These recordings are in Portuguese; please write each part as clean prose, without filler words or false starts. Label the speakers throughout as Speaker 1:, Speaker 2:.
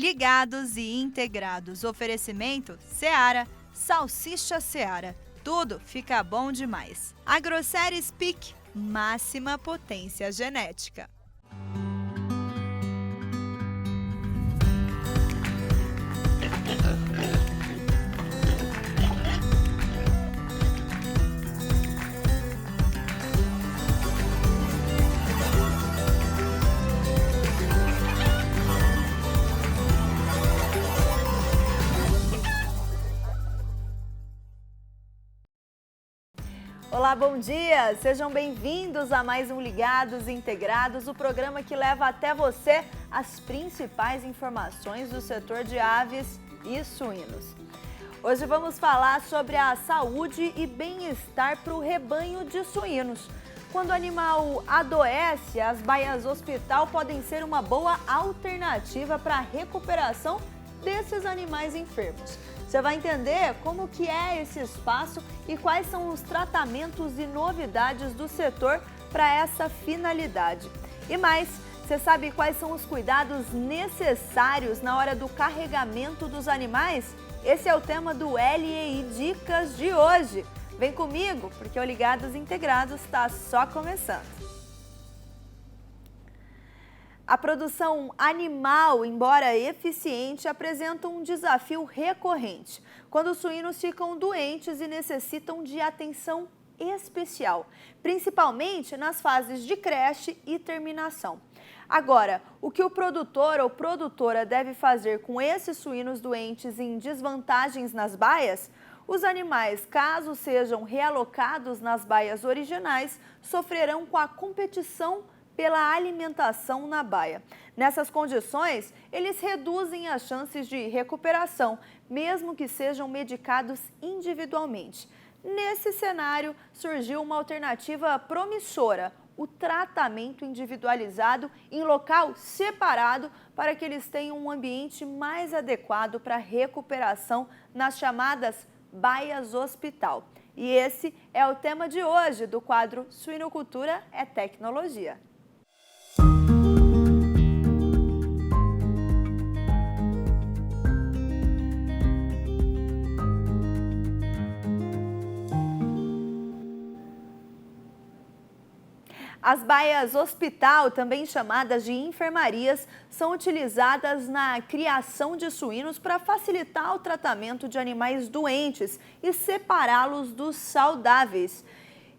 Speaker 1: Ligados e integrados. Oferecimento Seara, Salsicha Seara. Tudo fica bom demais. Agroséries PIC, máxima potência genética. Olá, bom dia! Sejam bem-vindos a mais um Ligados e Integrados, o programa que leva até você as principais informações do setor de aves e suínos. Hoje vamos falar sobre a saúde e bem-estar para o rebanho de suínos. Quando o animal adoece, as baias hospital podem ser uma boa alternativa para a recuperação desses animais enfermos. Você vai entender como que é esse espaço e quais são os tratamentos e novidades do setor para essa finalidade. E mais, você sabe quais são os cuidados necessários na hora do carregamento dos animais? Esse é o tema do LEI Dicas de hoje. Vem comigo, porque o Ligados Integrados está só começando. A produção animal, embora eficiente, apresenta um desafio recorrente, quando os suínos ficam doentes e necessitam de atenção especial, principalmente nas fases de creche e terminação. Agora, o que o produtor ou produtora deve fazer com esses suínos doentes em desvantagens nas baias? Os animais, caso sejam realocados nas baias originais, sofrerão com a competição pela alimentação na baia. Nessas condições, eles reduzem as chances de recuperação, mesmo que sejam medicados individualmente. Nesse cenário, surgiu uma alternativa promissora: o tratamento individualizado em local separado para que eles tenham um ambiente mais adequado para a recuperação nas chamadas baias hospital. E esse é o tema de hoje do quadro Suinocultura é Tecnologia. As baias hospital, também chamadas de enfermarias, são utilizadas na criação de suínos para facilitar o tratamento de animais doentes e separá-los dos saudáveis.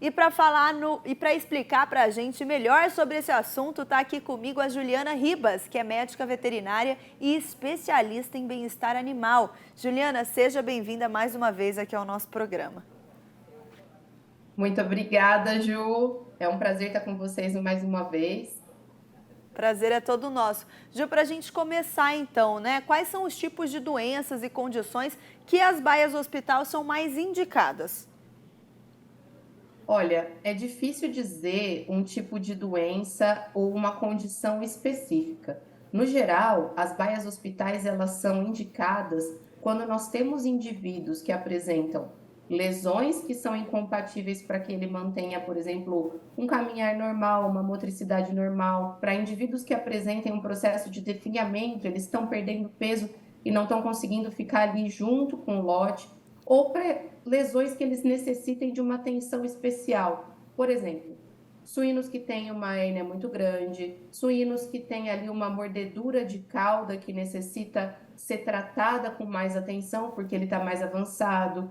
Speaker 1: E para explicar para a gente melhor sobre esse assunto, está aqui comigo a Juliana Ribas, que é médica veterinária e especialista em bem-estar animal. Juliana, seja bem-vinda mais uma vez aqui ao nosso programa.
Speaker 2: Muito obrigada, Ju. É um prazer estar com vocês mais uma vez.
Speaker 1: Prazer é todo nosso. Ju, para a gente começar então, né? Quais são os tipos de doenças e condições que as baias hospital são mais indicadas?
Speaker 2: Olha, é difícil dizer um tipo de doença ou uma condição específica. No geral, as baias hospitais elas são indicadas quando nós temos indivíduos que apresentam lesões que são incompatíveis para que ele mantenha, por exemplo, um caminhar normal, uma motricidade normal. Para indivíduos que apresentem um processo de definhamento, eles estão perdendo peso e não estão conseguindo ficar ali junto com o lote, ou para lesões que eles necessitem de uma atenção especial. Por exemplo, suínos que têm uma hérnia muito grande, suínos que têm ali uma mordedura de cauda que necessita ser tratada com mais atenção porque ele está mais avançado.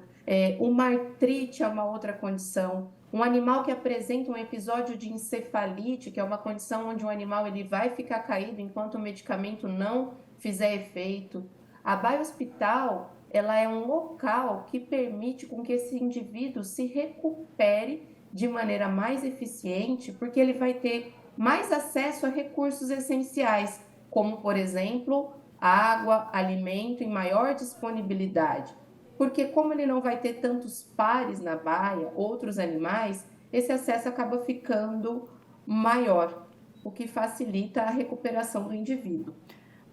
Speaker 2: Uma artrite é uma outra condição. Um animal que apresenta um episódio de encefalite, que é uma condição onde o animal ele vai ficar caído enquanto o medicamento não fizer efeito. A baia hospital, ela é um local que permite com que esse indivíduo se recupere de maneira mais eficiente, porque ele vai ter mais acesso a recursos essenciais, como, por exemplo, água, alimento em maior disponibilidade. Porque como ele não vai ter tantos pares na baia, outros animais, esse acesso acaba ficando maior, o que facilita a recuperação do indivíduo.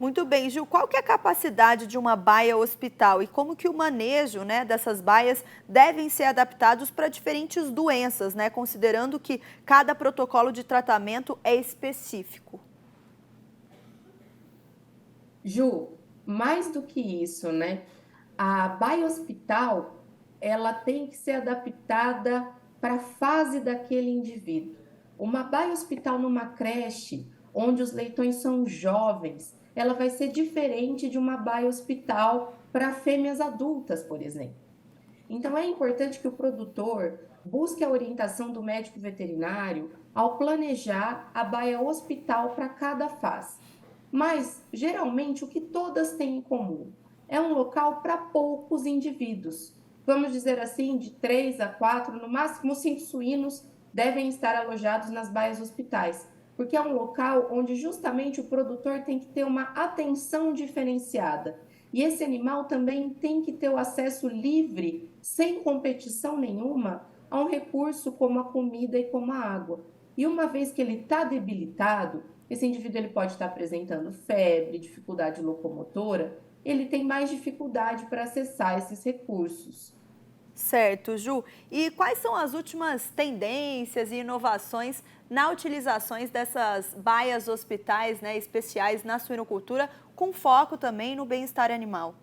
Speaker 1: Muito bem, Gil, qual que é a capacidade de uma baia hospital e como que o manejo, né, dessas baias devem ser adaptados para diferentes doenças, né, considerando que cada protocolo de tratamento é específico?
Speaker 2: Ju, mais do que isso, né? A baia hospital, ela tem que ser adaptada para a fase daquele indivíduo. Uma baia hospital numa creche, onde os leitões são jovens, ela vai ser diferente de uma baia hospital para fêmeas adultas, por exemplo. Então, é importante que o produtor busque a orientação do médico veterinário ao planejar a baia hospital para cada fase. Mas, geralmente, o que todas têm em comum é um local para poucos indivíduos. Vamos dizer assim, de 3 a 4, no máximo 5 suínos devem estar alojados nas baias hospitais, porque é um local onde justamente o produtor tem que ter uma atenção diferenciada. E esse animal também tem que ter o acesso livre, sem competição nenhuma, a um recurso como a comida e como a água. E uma vez que ele está debilitado, esse indivíduo ele pode estar apresentando febre, dificuldade locomotora, ele tem mais dificuldade para acessar esses recursos.
Speaker 1: Certo, Ju. E quais são as últimas tendências e inovações na utilização dessas baias hospitais, né, especiais na suinocultura, com foco também no bem-estar animal?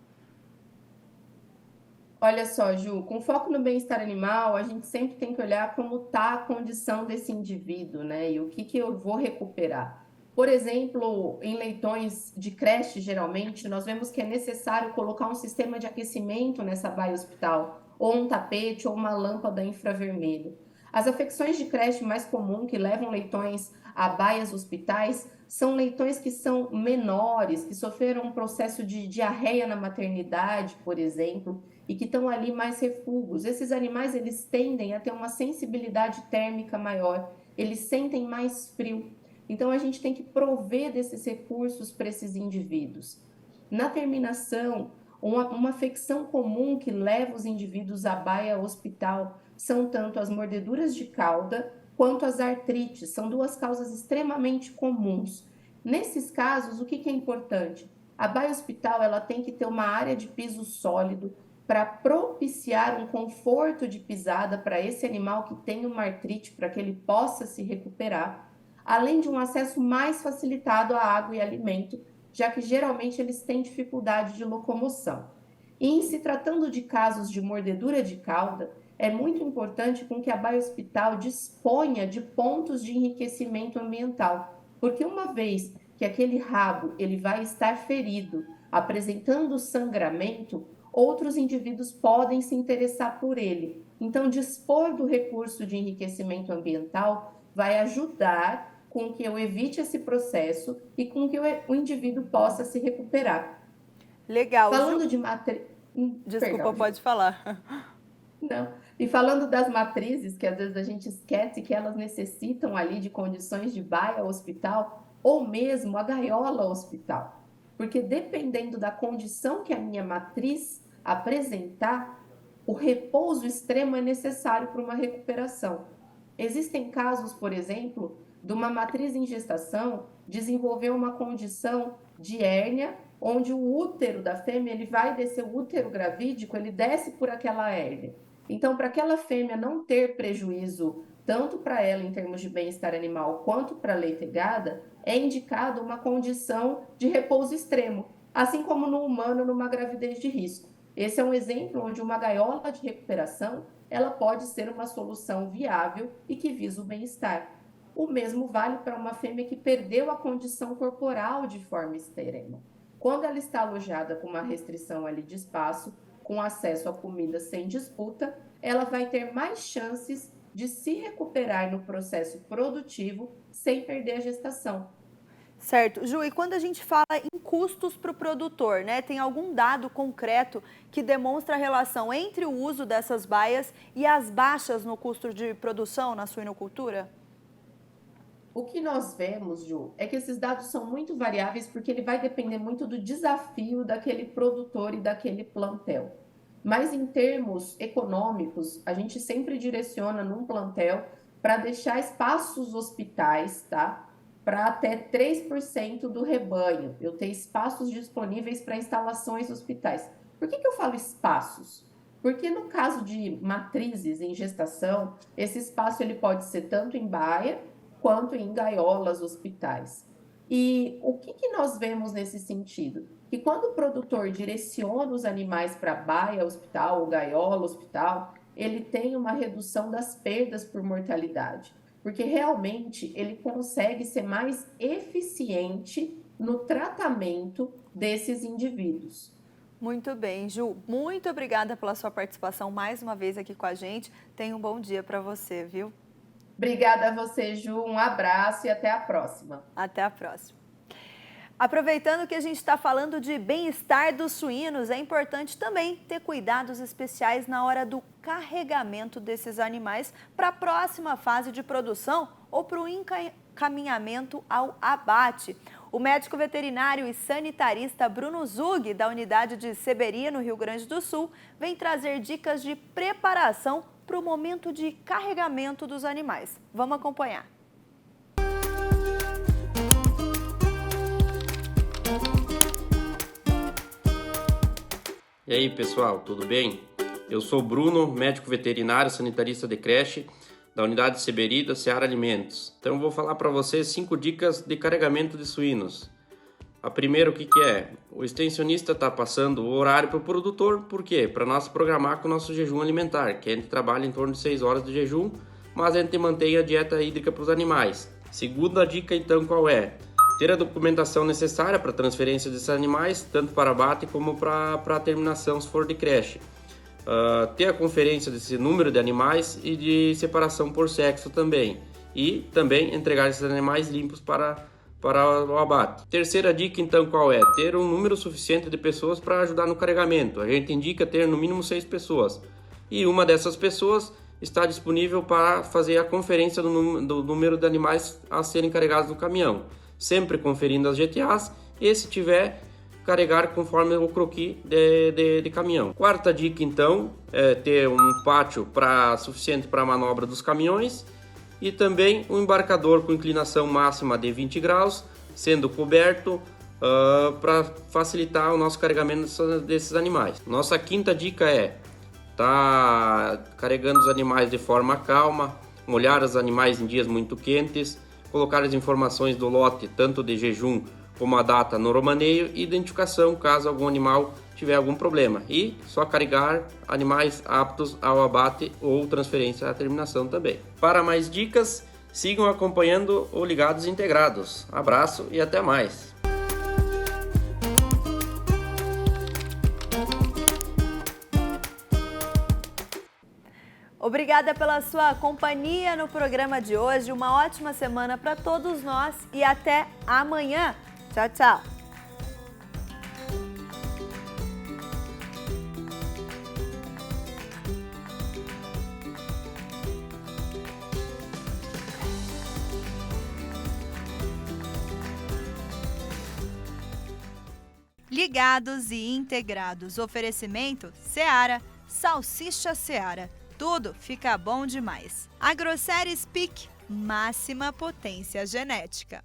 Speaker 2: Olha só, Ju, com foco no bem-estar animal, a gente sempre tem que olhar como está a condição desse indivíduo, né? E o que eu vou recuperar. Por exemplo, em leitões de creche, geralmente, nós vemos que é necessário colocar um sistema de aquecimento nessa baia hospital, ou um tapete, ou uma lâmpada infravermelho. As afecções de creche mais comuns que levam leitões a baias hospitais são leitões que são menores, que sofreram um processo de diarreia na maternidade, por exemplo, e que estão ali mais refugos. Esses animais, eles tendem a ter uma sensibilidade térmica maior, eles sentem mais frio. Então, a gente tem que prover desses recursos para esses indivíduos. Na terminação, uma afecção comum que leva os indivíduos à baia hospital são tanto as mordeduras de cauda quanto as artrites. São duas causas extremamente comuns. Nesses casos, o que é importante? A baia hospital ela tem que ter uma área de piso sólido, para propiciar um conforto de pisada para esse animal que tem uma artrite, para que ele possa se recuperar, além de um acesso mais facilitado à água e alimento, já que geralmente eles têm dificuldade de locomoção. E em se tratando de casos de mordedura de cauda, é muito importante com que a baia hospital disponha de pontos de enriquecimento ambiental, porque uma vez que aquele rabo ele vai estar ferido, apresentando sangramento, outros indivíduos podem se interessar por ele. Então, dispor do recurso de enriquecimento ambiental vai ajudar com que eu evite esse processo e com que o indivíduo possa se recuperar.
Speaker 1: Legal, Ju.
Speaker 2: Falando de
Speaker 1: Desculpa,
Speaker 2: Perdão, Ju.
Speaker 1: pode falar.
Speaker 2: Não. E falando das matrizes, que às vezes a gente esquece que elas necessitam ali de condições de baia hospital ou mesmo a gaiola hospital. Porque dependendo da condição que a minha matriz apresentar, o repouso extremo é necessário para uma recuperação. Existem casos, por exemplo, de uma matriz em gestação desenvolver uma condição de hérnia, onde o útero da fêmea ele vai descer, o útero gravídico, ele desce por aquela hérnia. Então, para aquela fêmea não ter prejuízo, tanto para ela em termos de bem-estar animal, quanto para a leitegada, é indicado uma condição de repouso extremo, assim como no humano, numa gravidez de risco. Esse é um exemplo onde uma gaiola de recuperação ela pode ser uma solução viável e que visa o bem-estar. O mesmo vale para uma fêmea que perdeu a condição corporal de forma extrema. Quando ela está alojada com uma restrição ali de espaço, com acesso à comida sem disputa, ela vai ter mais chances de se recuperar no processo produtivo sem perder a gestação.
Speaker 1: Certo. Ju, e quando a gente fala em custos para o produtor, né? Tem algum dado concreto que demonstra a relação entre o uso dessas baias e as baixas no custo de produção na suinocultura?
Speaker 2: O que nós vemos, Ju, é que esses dados são muito variáveis porque ele vai depender muito do desafio daquele produtor e daquele plantel. Mas em termos econômicos, a gente sempre direciona num plantel para deixar espaços hospitais, tá? Para até 3% do rebanho. Eu tenho espaços disponíveis para instalações hospitais. Por que eu falo espaços? Porque no caso de matrizes em gestação, esse espaço ele pode ser tanto em baia quanto em gaiolas hospitais. E o que nós vemos nesse sentido? que quando o produtor direciona os animais para baia hospital ou gaiola hospital, ele tem uma redução das perdas por mortalidade, porque realmente ele consegue ser mais eficiente no tratamento desses indivíduos.
Speaker 1: Muito bem, Ju. Muito obrigada pela sua participação mais uma vez aqui com a gente. Tenha um bom dia para você, viu?
Speaker 2: Obrigada a você, Ju. Um abraço e até a próxima.
Speaker 1: Até a próxima. Aproveitando que a gente está falando de bem-estar dos suínos, é importante também ter cuidados especiais na hora do carregamento desses animais para a próxima fase de produção ou para o encaminhamento ao abate. O médico veterinário e sanitarista Bruno Zug, da unidade de Seberi, no Rio Grande do Sul, vem trazer dicas de preparação para o momento de carregamento dos animais. Vamos acompanhar.
Speaker 3: E aí, pessoal, tudo bem? Eu sou Bruno, médico veterinário sanitarista de creche da unidade de Seberi da Seara Alimentos. Então eu vou falar para vocês 5 dicas de carregamento de suínos. A primeira, o que é? O extensionista está passando o horário para o produtor, por quê? Para nós programar com o nosso jejum alimentar, que a gente trabalha em torno de 6 horas de jejum, mas a gente mantém a dieta hídrica para os animais. Segunda dica, então, qual é? Ter a documentação necessária para a transferência desses animais, tanto para abate como para a terminação, se for de creche. Ter a conferência desse número de animais e de separação por sexo também. E também entregar esses animais limpos para o abate. Terceira dica, então, qual é? Ter um número suficiente de pessoas para ajudar no carregamento. A gente indica ter no mínimo 6 pessoas. E uma dessas pessoas está disponível para fazer a conferência do número de animais a serem carregados no caminhão. Sempre conferindo as GTAs e, se tiver, carregar conforme o croquis de caminhão. Quarta dica, então, é ter um pátio suficiente para a manobra dos caminhões e também um embarcador com inclinação máxima de 20 graus, sendo coberto para facilitar o nosso carregamento desses animais. Nossa quinta dica é estar carregando os animais de forma calma, molhar os animais em dias muito quentes, colocar as informações do lote, tanto de jejum como a data no romaneio e identificação caso algum animal tiver algum problema. E só carregar animais aptos ao abate ou transferência à terminação também. Para mais dicas, sigam acompanhando o Ligados Integrados. Abraço e até mais!
Speaker 1: Obrigada pela sua companhia no programa de hoje. Uma ótima semana para todos nós e até amanhã. Tchau, tchau. Ligados e Integrados. Oferecimento Seara, Salsicha Seara. Tudo fica bom demais. Agroceres Peak, máxima potência genética.